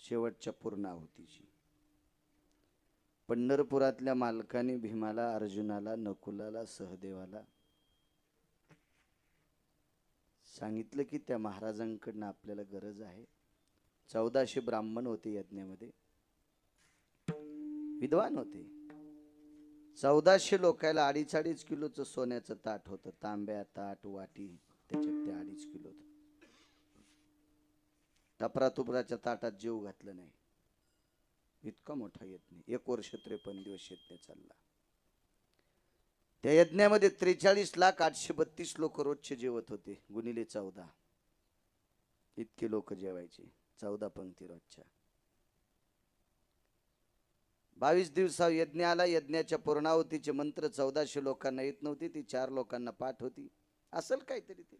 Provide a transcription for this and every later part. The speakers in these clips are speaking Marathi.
शेवटच्या पूर्णाहुतीची. पंढरपुरातल्या मालकाने भीमाला, अर्जुनाला, नकुलाला, सहदेवाला सांगितलं की त्या महाराजांकडनं आपल्याला गरज आहे. 1400 ब्राह्मण होते यज्ञामध्ये, विद्वान होते. 1400 लोकायला 2.5 किलोचं सोन्याचं ताट होतं. तांब्या, ताट, वाटी, त्याच्यात ते 2.5 किलो होतं. टपरातुपराच्या ताटात जेव घातलं नाही. इतका मोठा यज्ञ, 1 वर्ष 53 दिवस यज्ञ चालला. त्या यज्ञामध्ये 43,832 लोक रोजचे जेवत होते. गुणिले 14 इतके लोक जेवायचे. 14 पंक्ती रोजच्या. 22 दिवसा यज्ञ आला. यज्ञाच्या पूर्णाहुतीचे मंत्र 1400 लोकांना येत नव्हती. ती 4 लोकांना पाठ होती. असेल काहीतरी, ते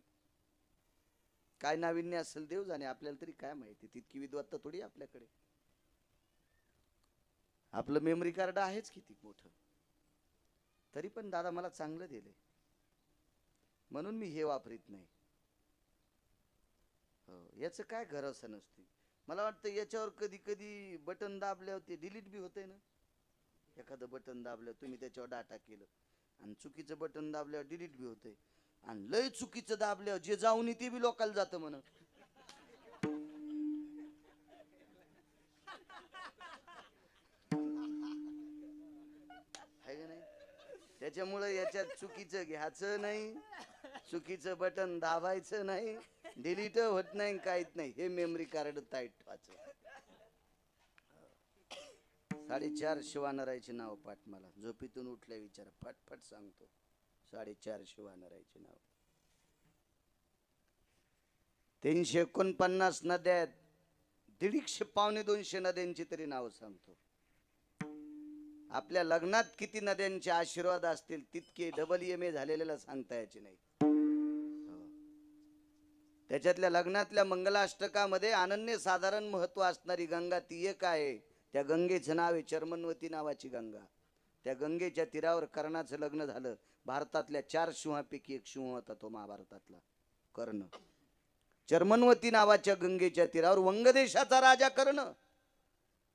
काय नाविन्य असेल देव जाणे, आपल्याला तरी काय माहिती. तितकी विद्वत्ता थोडी आपल्याकडे. आपलं मेमरी कार्ड आहेच किती मोठं, तरी पण दादा मला चांगलं दिले म्हणून मी हे वापरीत नाही. याचं काय गरज नसते. मला वाटतं याच्यावर कधी कधी बटन दाबल्यावर ते डिलीट बी होतंय ना. एखादं बटन दाबल्यावर तुम्ही त्याच्यावर डाटा केलं आणि चुकीचं बटन दाबल्यावर डिलीट बी होतंय. आणि लय चुकीचं दाबल्यावर जे जाऊन ते बी लोकांना जातं म्हण. त्याच्यामुळे याच्यात चुकीचं घ्यायचं नाही, चुकीचं बटन दाबायचं नाही, डिलीट होत नाही, काहीच नाही. हे मेमरी कार्ड टाईट ठेवायचं. 4.5 शिवानरायचे नाव पाठ. मला झोपेतून उठल्या विचार फटफट सांगतो. 4.5 शिवानरायचे नाव. 349 नद्या, 150 पावणे 200 नद्यांची तरी नाव सांगतो. आपल्या लग्नात किती नद्यांचे आशीर्वाद असतील तितके डबल MA झालेल्याला सांगता यायचे नाही. त्याच्यातल्या लग्नातल्या मंगलाष्टकामध्ये अनन्य साधारण महत्व असणारी गंगा ती एक आहे. त्या गंगेचं नाव आहे चर्मन्वती नावाची गंगा. त्या गंगेच्या तीरावर कर्णाचं लग्न झालं. भारतातल्या 4 सिंहापैकी एक सिंह होता तो महाभारतातला कर्ण. चर्मन्वती नावाच्या गंगेच्या तीरावर वंग देशाचा राजा कर्ण,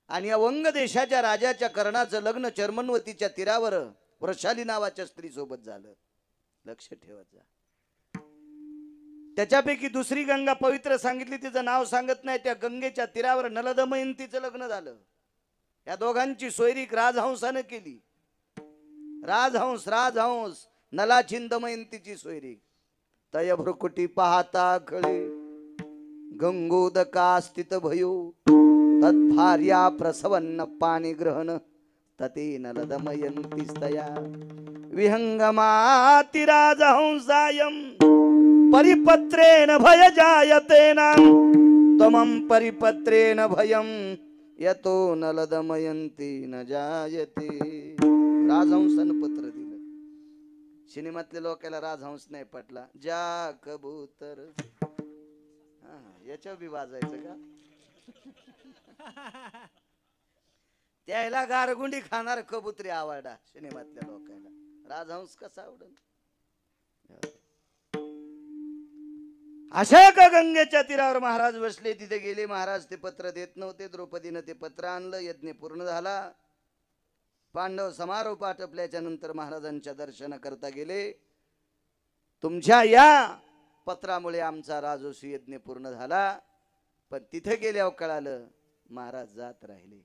आणि या वंग देशाच्या राजाच्या कर्णाचं लग्न चर्मन्वतीच्या तीरावर वृषाली नावाच्या स्त्री सोबत झालं. लक्ष ठेवत जा. त्याच्यापैकी दुसरी गंगा पवित्र सांगितली, तिचं नाव सांगत नाही. त्या गंगेच्या तीरावर नलदमयंतीचं लग्न झालं. या दोघांची सोयरीक राजहंसानं केली. राजहंस नलाची दमयंतीची सोयरीक. तय भ्रुकुटी पाहता खळे गंगोदका स्थित भयो तद्भार्या प्रसवन्न पाणी ग्रहण तते नलदमयंतीस्तया विहंगमाति राजहंसायं परिपत्रेण भय जायतेना तमं परिपत्रेण भयं यतो नलदमयंती न जायते. राजहंसानं पत्र दिलं. सिनेमातल्या लोकांना राजहंस नाही पटला. जा कबूतर, याच्यावर बी वाजायचं का? त्याला गारगुंडी खाणार कबुतरी आवडा सिनेमातल्या लोकांना. राजहंस कसा आवडल? अशा एका गंगेच्या तीरावर महाराज बसले. तिथे गेले. महाराज ते पत्र देत नव्हते. द्रौपदीनं ते पत्र आणलं. यज्ञ पूर्ण झाला. पांडव समारोप आटपल्याच्या नंतर महाराजांच्या दर्शन करता गेले. तुमच्या या पत्रामुळे आमचा राजोशी यज्ञ पूर्ण झाला. पण तिथे गेल्यावर कळालं महाराज जात राहिले.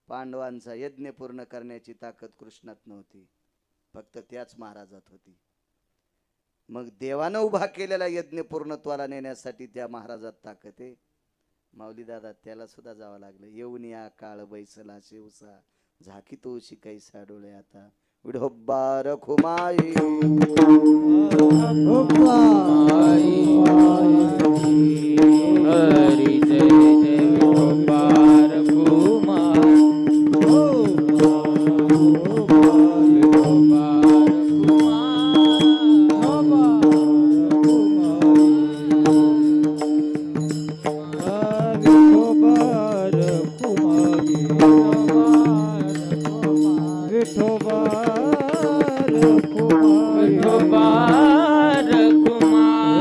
पांडवांचा यज्ञ पूर्ण करण्याची ताकद कृष्णात नव्हती, फक्त त्याच महाराजात होती. मग देवानं उभा केलेला यज्ञ पूर्णत्वाला नेण्यासाठी त्या महाराजात ताकद आहे. माऊली दादा त्याला सुद्धा जावं लागलं. येऊन या काळ बैसला शिवसा झाकी तो शिकायसा डोळे आता विढोब्बार खुमाई हरी जय जय विढोब्बार खुमाई विठोबार कुमार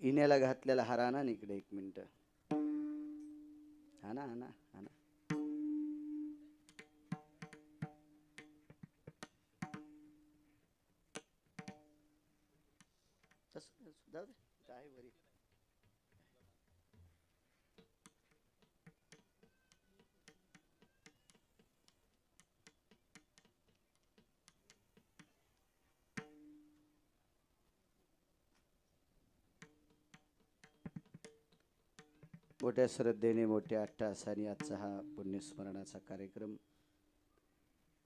इण्याला घातलेला हार आणा ना इकडे 1 मिनिट. आणा आणा आणा. जाऊ दे काय बरी. मोठ्या श्रद्धेने मोठ्या अट्टहासाने आजचा हा पुण्यस्मरणाचा कार्यक्रम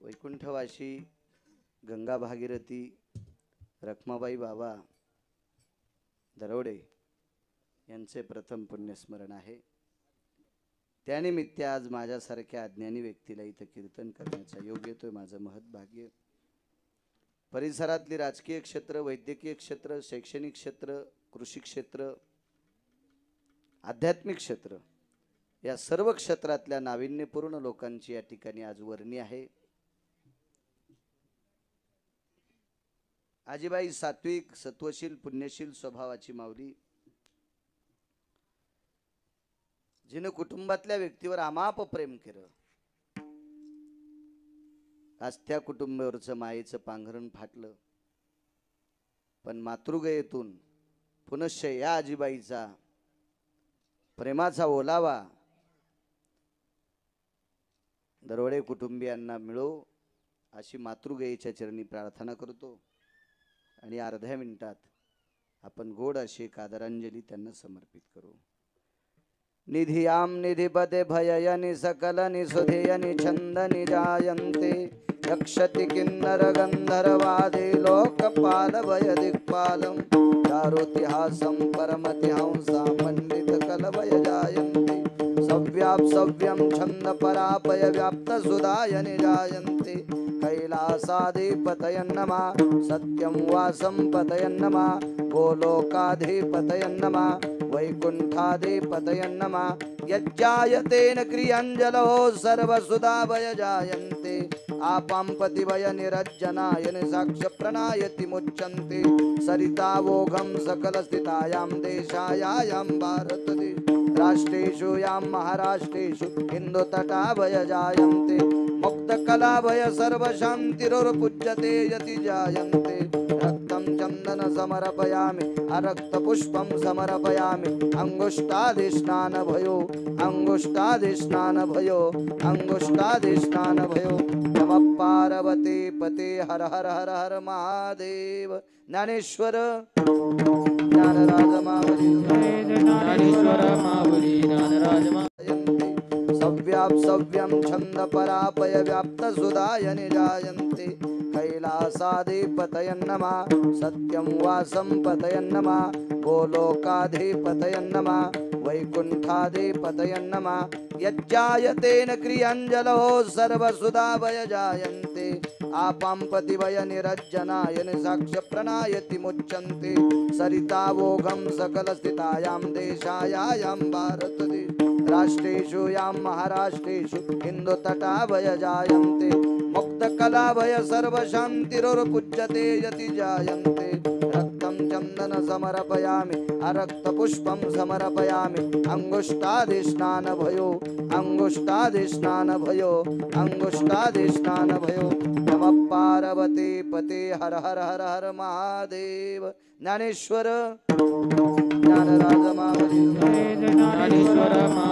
वैकुंठवाशी गंगा भागीरथी रखमाबाई बाबा दरोडे यांचे प्रथम पुण्यस्मरण आहे. त्यानिमित्त आज माझ्यासारख्या अज्ञानी व्यक्तीला इथं कीर्तन करण्याचा योग येतोय. माझं महत् भाग्य. परिसरातली राजकीय क्षेत्र, वैद्यकीय क्षेत्र, शैक्षणिक क्षेत्र, कृषी क्षेत्र, आध्यात्मिक क्षेत्र या सर्व क्षेत्रातल्या नाविन्यपूर्ण लोकांची या ठिकाणी आज वर्णी आहे. आजीबाई सात्विक, सत्वशील, पुण्यशील स्वभावाची माऊली, जिने कुटुंबातल्या व्यक्तीवर अमाप प्रेम केलं. आज त्या कुटुंबावरचं मायेचं पांघरण फाटलं, पण मातृगयेतून पुनश्च या आजीबाईचा प्रेमाचा ओलावा दरोडे कुटुंबियांना मिळो अशी मातृगयेच्या चरणी प्रार्थना करतो. आणि अर्ध्या मिनिटात आपण गोड अशी एक आदरांजली त्यांना समर्पित करू. निधियाम निधिपदे भययनि सकल निसुधेयनि छंद निजायन्ते यक्षति किन्नर गंधर्वादि लोकपाल भय दिक्पालम चारुतिहासं परमतिहंसा मंडित कलभय जायन्ते सव्याप सव्यम छंद परापय व्याप्त सुधाय निजायन्ते कैलासाधिपतय नमः सत्यं वासं पतय नमः गोलोकाधिपतय नमः वैकुंठाधिपतय नमः यज्जायतेन क्रियांजलो सर्वसुधाभय जायन्ते आपां पतिभय निरज्जनाय साक्ष प्रणायति मुच्यन्ते सरितावोघं सकलस्थितायां देशायां भारतदेश राष्ट्रेषु यां महाराष्ट्रेषु हिन्दुतटाभय जायन्ते मुक्तकलाभय सर्वशान्तिरुर्पूज्यते यति जायन्ते रक्तं चन्दन समर्पयामि अरक्तपुष्पं समर्पयामि अंगुष्ठादिस्नानभयो अंगुष्ठादिस्नानभयो अंगुष्ठादिस्नानभयो नमः पार्वती पते हर हर हर हर महादेव. ज्ञानेश्वर ज्ञानराज माऊली ज्ञानेश्वर माऊली ज्ञानराज सव्याप सव्यम छंद परापय व्याप्त सुधाय निजायन्ते कैलासाधिपतय नमः सत्यं वासं पतय नमः गोलोकाधिपतय नमः वैकुंठाधिपतय नमः यज्जायतेन क्रियांजलो सर्वसुधाभय जायन्ते आपां पतिभय निरज्जनाय साक्ष प्रणायति मुच्यन्ते सरितावोघं सकलस्थितायां देशायां भारतदेश राष्ट्रेषु यां महाराष्ट्रेषु हिन्दुतटाभय जायन्ते मुक्तकलाभय सर्वशान्तिरुर्पूज्यते यति जायन्ते रक्तं चन्दन समर्पयामि अरक्तपुष्पं समर्पयामि अंगुष्ठादिस्नानभयो अंगुष्ठादिस्नानभयो अंगुष्ठादिस्नानभयो नमः पार्वती पते हर हर हर हर महादेव. ज्ञानेश्वर ज्ञानराज माऊली परमेश्वर